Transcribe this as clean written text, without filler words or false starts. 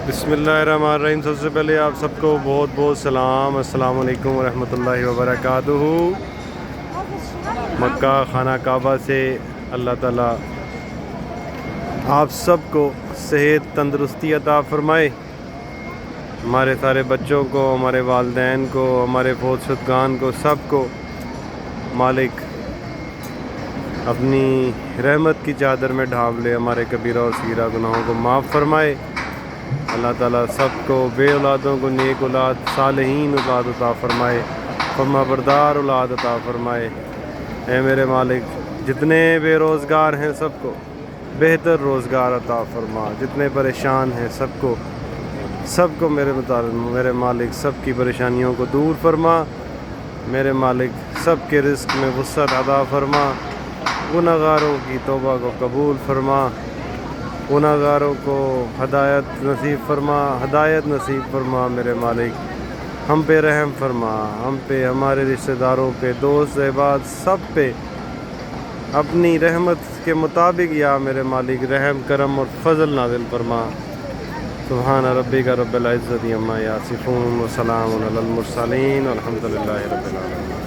بسم اللہ الرحمن الرحیم۔ سب سے پہلے آپ سب کو بہت بہت سلام، السلام علیکم ورحمۃ اللہ وبرکاتہ۔ مکہ خانہ کعبہ سے اللہ تعالیٰ آپ سب کو صحت تندرستی عطا فرمائے، ہمارے سارے بچوں کو، ہمارے والدین کو، ہمارے فوت شدگان کو، سب کو مالک اپنی رحمت کی چادر میں ڈھانپ لے، ہمارے کبیرہ اور صغیرہ گناہوں کو معاف فرمائے۔ اللہ تعالیٰ سب کو بے اولادوں کو نیک اولاد، صالحین اولاد عطا فرمائے، فرما بردار اولاد عطا فرمائے۔ اے میرے مالک، جتنے بے روزگار ہیں سب کو بہتر روزگار عطا فرما، جتنے پریشان ہیں سب کو میرے مالک سب کی پریشانیوں کو دور فرما، میرے مالک سب کے رزق میں وسعت عطا فرما، گناہگاروں کی توبہ کو قبول فرما، گناہگاروں کو ہدایت نصیب فرما میرے مالک، ہم پہ رحم فرما، ہم پہ، ہمارے رشتہ داروں پہ، دوست احباب سب پہ اپنی رحمت کے مطابق یا میرے مالک رحم کرم اور فضل نازل فرما۔ سبحان ربک رب العزت عما یصفون وسلام علی المرسلین والحمد للہ رب العالمین۔